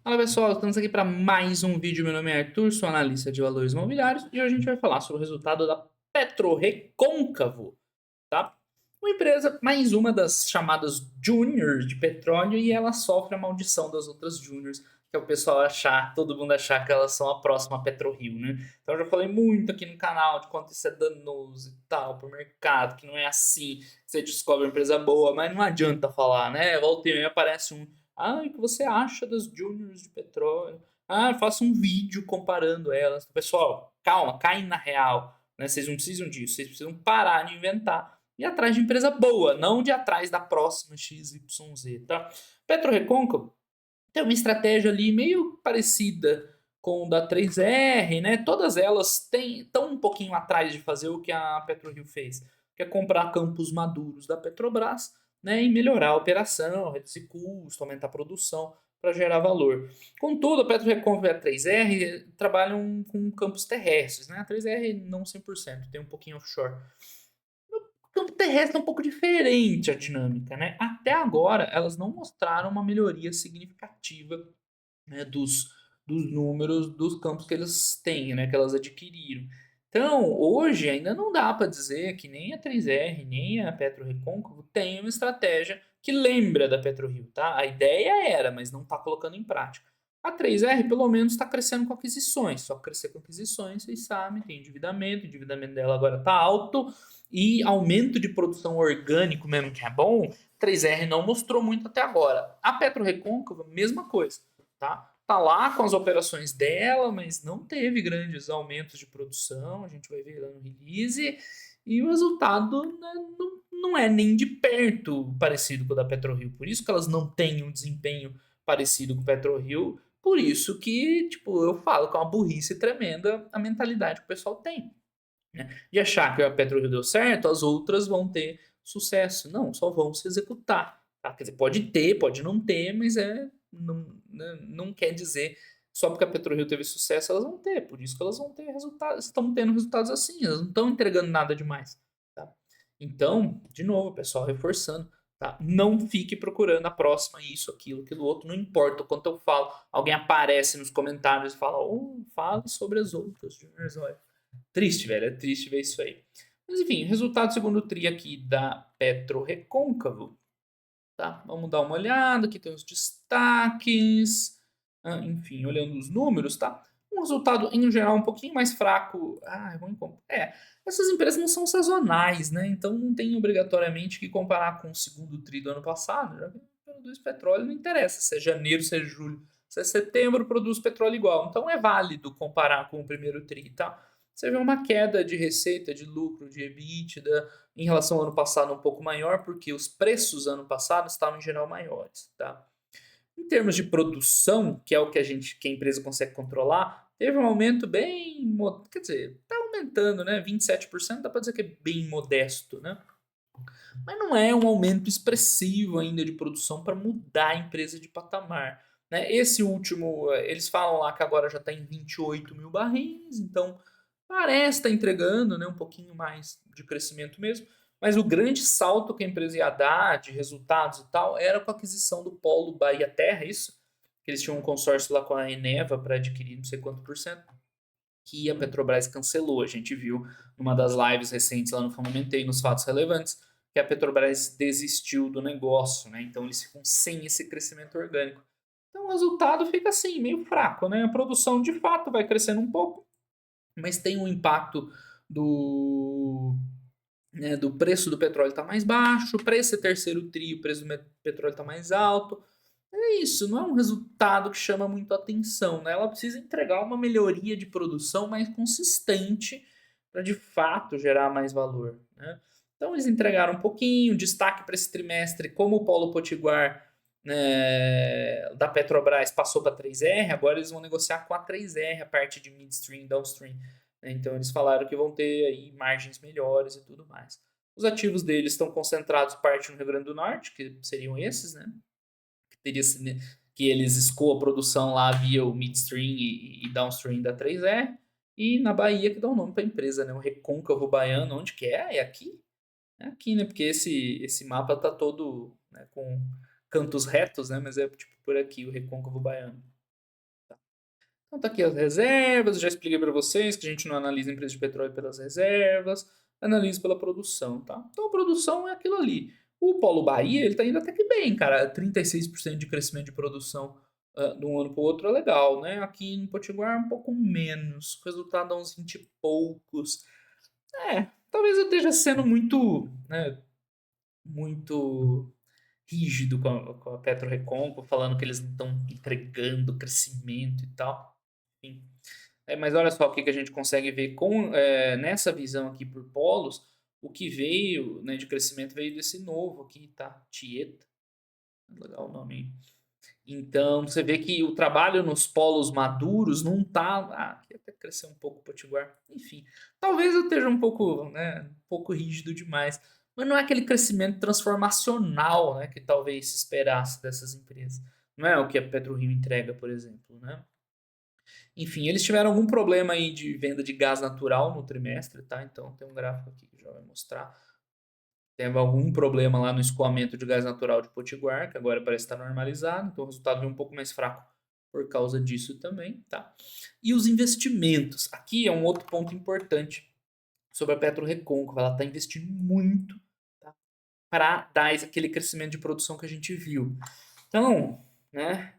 Fala pessoal, estamos aqui para mais um vídeo. Meu nome é Arthur, sou analista de valores imobiliários e hoje a gente vai falar sobre o resultado da PetroRecôncavo, tá? Uma empresa, mais uma das chamadas juniors de petróleo e ela sofre a maldição das outras juniors, que é o pessoal achar, todo mundo achar que elas são a próxima PetroRio, né? Então eu já falei muito aqui no canal de quanto isso é danoso e tal para o mercado, que não é assim, você descobre uma empresa boa, mas não adianta falar, né? Volta e meia aparece um, o que você acha das juniors de petróleo? Faça um vídeo comparando elas. Pessoal, calma, caem na real, né? Vocês não precisam disso, vocês precisam parar de inventar e ir atrás de empresa boa, não de atrás da próxima XYZ, tá? PetroRecôncavo tem uma estratégia ali meio parecida com o da 3R, né? Todas elas estão um pouquinho atrás de fazer o que a PetroRio fez, que é comprar campos maduros da Petrobras, né, e melhorar a operação, reduzir custo, aumentar a produção para gerar valor. Contudo, a PetroRecôncavo e a 3R trabalham com campos terrestres, né? A 3R não 100%, tem um pouquinho offshore. O campo terrestre é um pouco diferente a dinâmica, né? Até agora, elas não mostraram uma melhoria significativa, né, dos números dos campos que eles têm, né, que elas adquiriram. Então, hoje ainda não dá para dizer que nem a 3R, nem a PetroRecôncavo tem uma estratégia que lembra da PetroRio, tá? A ideia era, mas não está colocando em prática. A 3R pelo menos está crescendo com aquisições, só crescer com aquisições, vocês sabem, tem endividamento, o endividamento dela agora está alto e aumento de produção orgânico mesmo que é bom, 3R não mostrou muito até agora. A PetroRecôncavo, mesma coisa, tá lá com as operações dela, mas não teve grandes aumentos de produção. A gente vai ver lá no release. E o resultado, né, não é nem de perto parecido com o da PetroRio. Por isso que elas não têm um desempenho parecido com o PetroRio. Por isso que, tipo, eu falo que é uma burrice tremenda a mentalidade que o pessoal tem, né? De achar que a PetroRio deu certo, as outras vão ter sucesso. Não, só vão se executar. Tá? Quer dizer, pode ter, pode não ter, mas não, né, não quer dizer só porque a PetroRio teve sucesso elas vão ter. Por isso que elas vão ter resultados, estão tendo resultados assim, elas não estão entregando nada demais. Tá? Então, de novo, pessoal, reforçando. Tá? Não fique procurando a próxima, isso, aquilo outro, não importa o quanto eu falo. Alguém aparece nos comentários e fala, fale sobre as outras, Juniors, olha. Triste, velho. É triste ver isso aí. Mas enfim, resultado segundo o TRI aqui da PetroRecôncavo. Tá? Vamos dar uma olhada. Aqui tem os destaques. Enfim, olhando os números, tá? Um resultado, em geral, um pouquinho mais fraco. É ruim. Essas empresas não são sazonais, né? Então não tem obrigatoriamente que comparar com o segundo TRI do ano passado. Já que produz petróleo, não interessa se é janeiro, se é julho, se é setembro, produz petróleo igual. Então é válido comparar com o primeiro TRI, tá? Você vê uma queda de receita, de lucro, de EBITDA em relação ao ano passado um pouco maior, porque os preços ano passado estavam em geral maiores, tá? Em termos de produção, que é o que que a empresa consegue controlar, teve um aumento bem, quer dizer, está aumentando, né? 27%, dá para dizer que é bem modesto, né? Mas não é um aumento expressivo ainda de produção para mudar a empresa de patamar. Né? Esse último, eles falam lá que agora já está em 28 mil barris, então parece estar entregando, né, um pouquinho mais de crescimento mesmo. Mas o grande salto que a empresa ia dar de resultados e tal era com a aquisição do Polo Bahia Terra, isso? Que eles tinham um consórcio lá com a Eneva para adquirir não sei quanto por cento, que a Petrobras cancelou. A gente viu numa das lives recentes lá no Fundamentei, nos fatos relevantes, que a Petrobras desistiu do negócio, né? Então eles ficam sem esse crescimento orgânico. Então o resultado fica assim, meio fraco, né? A produção de fato vai crescendo um pouco, mas tem um impacto do, do preço do petróleo está mais baixo, para esse terceiro trio o preço do petróleo está mais alto. É isso, não é um resultado que chama muito atenção, né? Ela precisa entregar uma melhoria de produção mais consistente para de fato gerar mais valor, né? Então eles entregaram um pouquinho, destaque para esse trimestre, como o Polo Potiguar, né, da Petrobras passou para a 3R, agora eles vão negociar com a 3R a parte de midstream, downstream, né? Então eles falaram que vão ter aí margens melhores e tudo mais. Os ativos deles estão concentrados parte no Rio Grande do Norte, que seriam esses, né? Teria que eles escoam a produção lá via o midstream e downstream da 3R, e na Bahia que dá o nome para a empresa, né? O Recôncavo Baiano, onde que é? É aqui? É aqui, né? Porque esse mapa tá todo, né, com cantos retos, né? Mas é tipo por aqui, o Recôncavo Baiano. Então tá aqui as reservas, já expliquei para vocês que a gente não analisa a empresa de petróleo pelas reservas, analisa pela produção, tá? Então a produção é aquilo ali. O Polo Bahia, ele tá indo até que bem, cara. 36% de crescimento de produção de um ano para o outro é legal, né? Aqui no Potiguar um pouco menos, o resultado é uns 20 e poucos. Talvez eu esteja sendo muito, né, muito rígido com a PetroRecôncavo, falando que eles não estão entregando crescimento e tal. Enfim. Mas olha só o que a gente consegue ver nessa visão aqui por polos, o que veio, né, de crescimento veio desse novo aqui, tá? Tieta. Legal o nome aí. Então, você vê que o trabalho nos polos maduros não tá. Aqui até cresceu um pouco o Potiguar. Enfim, talvez eu esteja um pouco, né, um pouco rígido demais. Mas não é aquele crescimento transformacional, né, que talvez se esperasse dessas empresas. Não é o que a PetroRio entrega, por exemplo, né? Enfim, eles tiveram algum problema aí de venda de gás natural no trimestre, tá? Então tem um gráfico aqui que já vai mostrar. Teve algum problema lá no escoamento de gás natural de Potiguar, que agora parece estar normalizado, então o resultado veio um pouco mais fraco por causa disso também, tá? E os investimentos. Aqui é um outro ponto importante sobre a PetroRecôncavo. Ela está investindo muito, tá? Para dar aquele crescimento de produção que a gente viu. Então, né?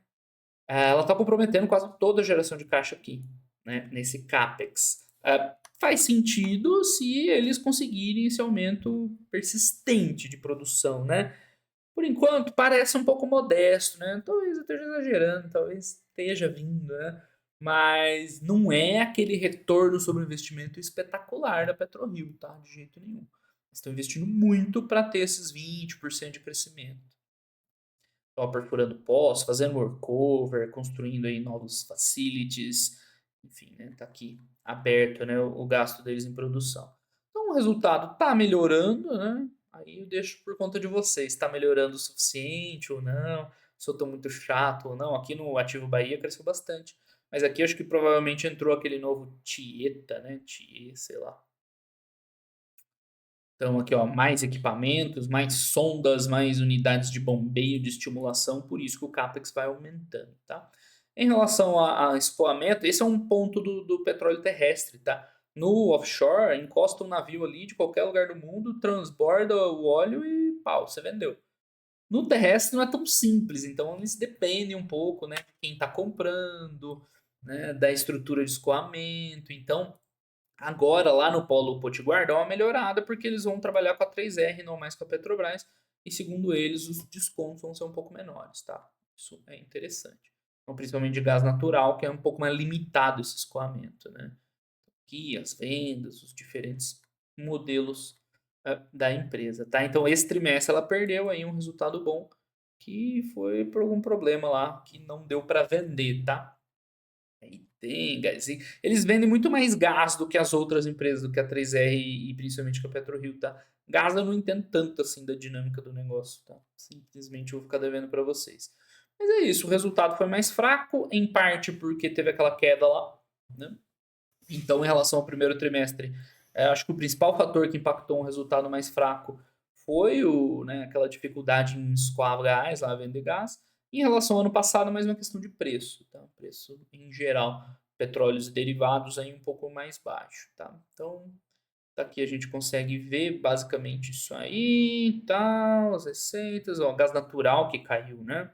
Ela está comprometendo quase toda a geração de caixa aqui, né, nesse CAPEX. Faz sentido se eles conseguirem esse aumento persistente de produção, né? Por enquanto, parece um pouco modesto, né? Talvez eu esteja exagerando, talvez esteja vindo, né? Mas não é aquele retorno sobre o investimento espetacular da PetroRio, tá? De jeito nenhum. Eles estão investindo muito para ter esses 20% de crescimento. Estão perfurando poços, fazendo workover, construindo aí novos facilities, enfim, né, tá aqui aberto, né, o gasto deles em produção. Então o resultado está melhorando, né? Aí eu deixo por conta de vocês, está melhorando o suficiente ou não, se eu estou muito chato ou não. Aqui no Ativo Bahia cresceu bastante, mas aqui acho que provavelmente entrou aquele novo Tieta, né? Tie, sei lá. Então, aqui, ó, mais equipamentos, mais sondas, mais unidades de bombeio, de estimulação, por isso que o CAPEX vai aumentando, tá? Em relação a escoamento, esse é um ponto do petróleo terrestre, tá? No offshore, encosta um navio ali de qualquer lugar do mundo, transborda o óleo e pau, você vendeu. No terrestre não é tão simples, então eles dependem um pouco, né, de quem está comprando, né, da estrutura de escoamento. Então, agora, lá no Polo Potiguar, dá uma melhorada porque eles vão trabalhar com a 3R, não mais com a Petrobras. E segundo eles, os descontos vão ser um pouco menores, tá? Isso é interessante. Então, principalmente de gás natural, que é um pouco mais limitado esse escoamento, né? Aqui, as vendas, os diferentes modelos da empresa, tá? Então, esse trimestre ela perdeu aí um resultado bom, que foi por algum problema lá que não deu para vender, tá? Aí tem gás. Eles vendem muito mais gás do que as outras empresas, do que a 3R e principalmente com a PetroRio, tá? Gás eu não entendo tanto assim da dinâmica do negócio, tá? Simplesmente eu vou ficar devendo para vocês. Mas é isso, o resultado foi mais fraco, em parte porque teve aquela queda lá, né? Então, em relação ao primeiro trimestre, acho que o principal fator que impactou um resultado mais fraco foi né, aquela dificuldade em escoar gás, lá vender gás. Em relação ao ano passado, mais uma questão de preço, tá? Preço em geral, petróleos e derivados aí um pouco mais baixo, tá? Então, aqui a gente consegue ver basicamente isso aí, tal, as receitas, ó, gás natural que caiu, né?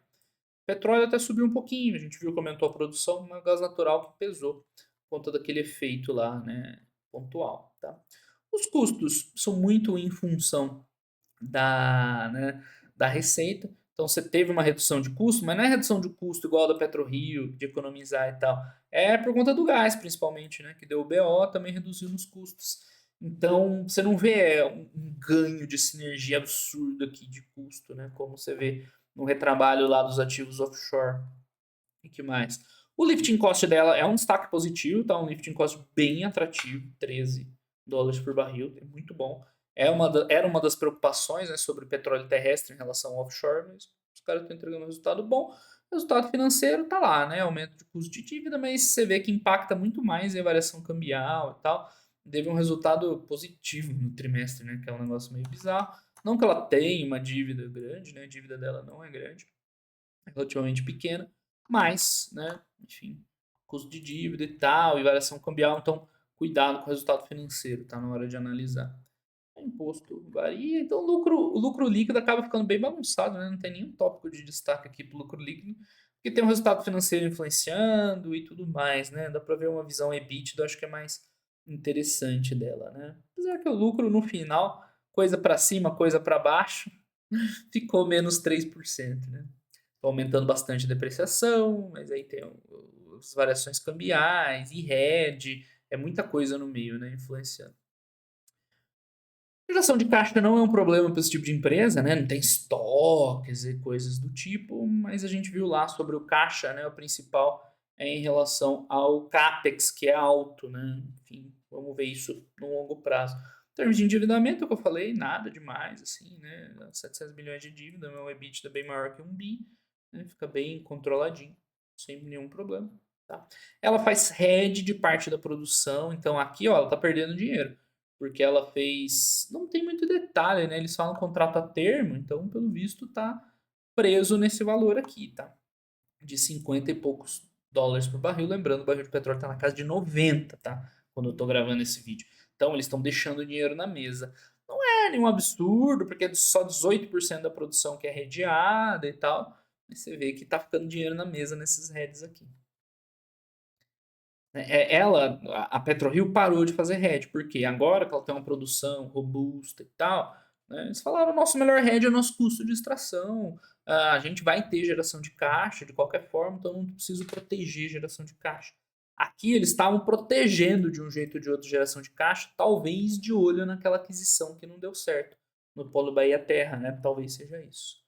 Petróleo até subiu um pouquinho, a gente viu que aumentou a produção, mas gás natural que pesou, por conta daquele efeito lá, né, pontual, tá? Os custos são muito em função né, da receita. Então você teve uma redução de custo, mas não é redução de custo igual a da PetroRio, de economizar e tal. É por conta do gás, principalmente, né, que deu o BO, também reduziu os custos. Então você não vê um ganho de sinergia absurdo aqui de custo, né, como você vê no retrabalho lá dos ativos offshore. E que mais? O lifting cost dela é um destaque positivo, tá? Um lifting cost bem atrativo, $13 por barril, é muito bom. Era uma das preocupações, né, sobre o petróleo terrestre em relação ao offshore, mas os caras estão entregando um resultado bom. O resultado financeiro tá lá, né? Aumento de custo de dívida, mas você vê que impacta muito mais a variação cambial e tal. Teve um resultado positivo no trimestre, né? Que é um negócio meio bizarro. Não que ela tenha uma dívida grande, né? A dívida dela não é grande, é relativamente pequena, mas, né? Enfim, custo de dívida e tal, e variação cambial, então cuidado com o resultado financeiro, tá? Na hora de analisar. O imposto varia, então o lucro líquido acaba ficando bem bagunçado, né? Não tem nenhum tópico de destaque aqui para o lucro líquido, porque tem um resultado financeiro influenciando e tudo mais, né? Dá para ver uma visão EBITDA, acho que é mais interessante dela, né? Apesar que o lucro no final, coisa para cima, coisa para baixo, ficou menos 3%, né? Tô aumentando bastante a depreciação, mas aí tem as variações cambiais e hedge, é muita coisa no meio, né? Influenciando. Geração de caixa não é um problema para esse tipo de empresa, né? Não tem estoques e coisas do tipo, mas a gente viu lá sobre o caixa, né? O principal é em relação ao CAPEX, que é alto, né? Enfim, vamos ver isso no longo prazo. Em termos de endividamento, é o que eu falei, nada demais, assim, né? 700 milhões de dívida, meu EBITDA é bem maior que 1 bi, né? Fica bem controladinho, sem nenhum problema, tá? Ela faz hedge de parte da produção, então aqui, ó, ela tá perdendo dinheiro porque ela fez. Não tem muito detalhe, né? Eles falam contrato a termo, então, pelo visto, tá preso nesse valor aqui, tá? De 50 e poucos dólares por barril. Lembrando, o barril de petróleo tá na casa de 90, tá? Quando eu tô gravando esse vídeo. Então, eles estão deixando o dinheiro na mesa. Não é nenhum absurdo, porque é só 18% da produção que é redeada e tal. Mas você vê que tá ficando dinheiro na mesa nesses heads aqui. Ela, a PetroRio parou de fazer hedge, porque agora que ela tem uma produção robusta e tal, né, eles falaram, o nosso melhor hedge é o nosso custo de extração, a gente vai ter geração de caixa de qualquer forma, então não preciso proteger geração de caixa. Aqui eles estavam protegendo de um jeito ou de outro geração de caixa, talvez de olho naquela aquisição que não deu certo no Polo Bahia Terra, né? Talvez seja isso.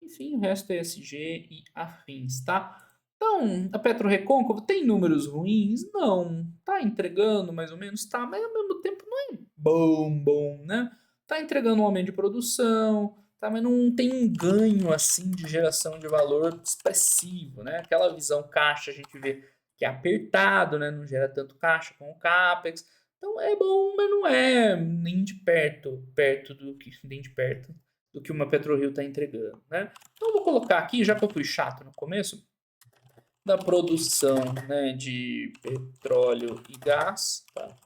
Enfim, o resto é ESG e afins, tá? Então, a PetroRecôncavo tem números ruins? Não. Tá entregando mais ou menos? Tá, mas ao mesmo tempo não é bom, né? Tá entregando um aumento de produção, tá, mas não tem um ganho assim de geração de valor expressivo, né? Aquela visão caixa a gente vê que é apertado, né? Não gera tanto caixa com o CAPEX. Então é bom, mas não é nem de perto nem de perto do que uma PetroRio está entregando, né? Então eu vou colocar aqui, já que eu fui chato no começo, da produção, né, de petróleo e gás, tá?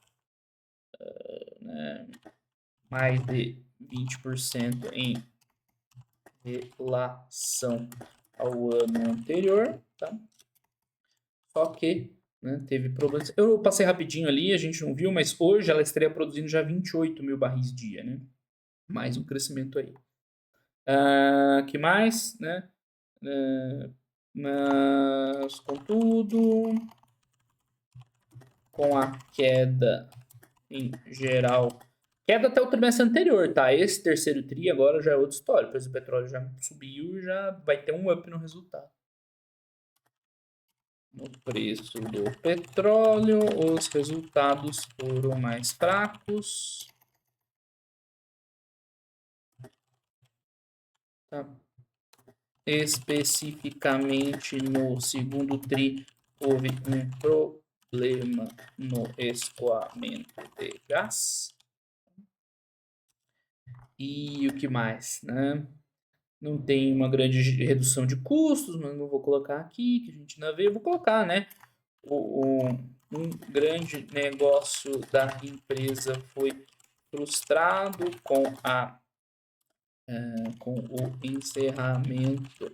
Né, mais de 20% em relação ao ano anterior, tá? Só que, né, teve problemas. Eu passei rapidinho ali, a gente não viu, mas hoje ela estaria produzindo já 28 mil barris dia, né? Mais um crescimento aí. Que mais, né? Mas, contudo, com a queda em geral, queda até o trimestre anterior, tá? Esse terceiro tri agora já é outra história, pois o petróleo já subiu e já vai ter um up no resultado. No preço do petróleo, os resultados foram mais fracos. Tá? Especificamente no segundo tri, houve um problema no escoamento de gás. E o que mais, né? Não tem uma grande redução de custos, mas não vou colocar aqui, que a gente ainda vê. Eu vou colocar, né? Um grande negócio da empresa foi frustrado com o encerramento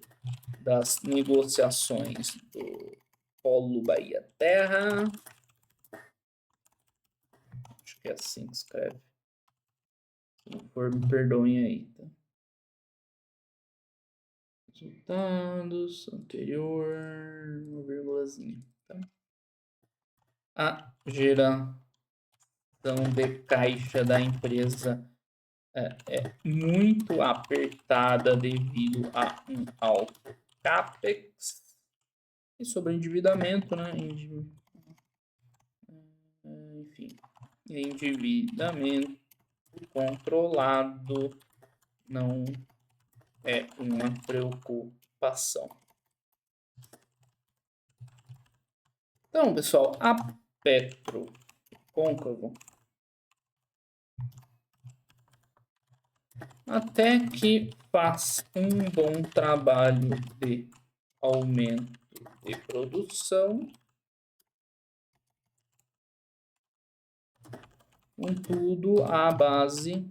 das negociações do Polo Bahia Terra. Acho que é assim que escreve. Se não for, me perdoem aí, tá? Resultados, anterior, uma vírgulazinha, tá? A geração de caixa da empresa é muito apertada devido a um alto CAPEX e sobre endividamento, né? Enfim, endividamento controlado não é uma preocupação. Então, pessoal, a PetroRecôncavo até que faz um bom trabalho de aumento de produção, Contudo, à base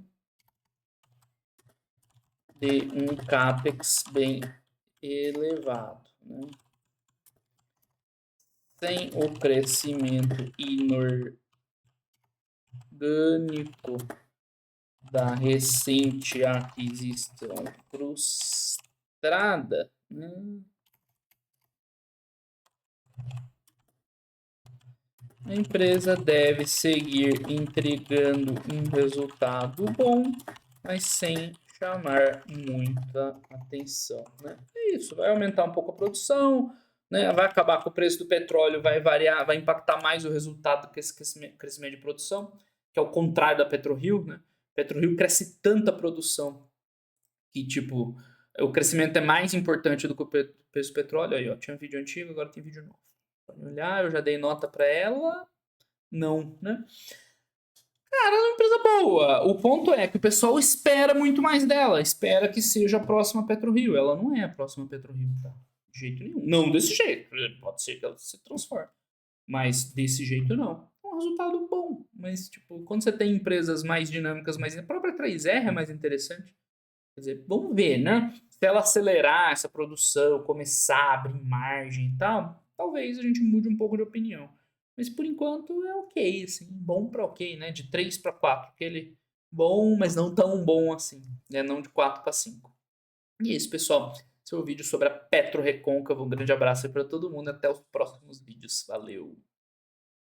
de um CAPEX bem elevado, né? Sem o crescimento inorgânico da recente aquisição frustrada, né? A empresa deve seguir entregando um resultado bom, mas sem chamar muita atenção, né? É isso, vai aumentar um pouco a produção, né? Vai acabar com o preço do petróleo, vai variar, vai impactar mais o resultado que esse crescimento de produção, que é o contrário da PetroRio, né? PetroRio cresce tanta produção que, tipo, o crescimento é mais importante do que o preço do petróleo. Aí, ó, tinha um vídeo antigo, agora tem vídeo novo. Pode olhar, eu já dei nota para ela. Não, né? Cara, ela é uma empresa boa. O ponto é que o pessoal espera muito mais dela. Espera que seja a próxima PetroRio. Ela não é a próxima PetroRio, tá? De jeito nenhum. Não desse jeito. Pode ser que ela se transforme. Mas desse jeito não. É um resultado bom. Mas, tipo, quando você tem empresas mais dinâmicas, mais. A própria 3R é mais interessante. Quer dizer, vamos ver, né? Se ela acelerar essa produção, começar a abrir margem e tal, talvez a gente mude um pouco de opinião. Mas por enquanto é ok, assim, bom para ok, né? De 3 para 4, aquele bom, mas não tão bom assim, né? Não de 4 para 5. E é isso, pessoal. Esse é o vídeo sobre a Petro Recôncavo. Um grande abraço aí para todo mundo. Até os próximos vídeos. Valeu!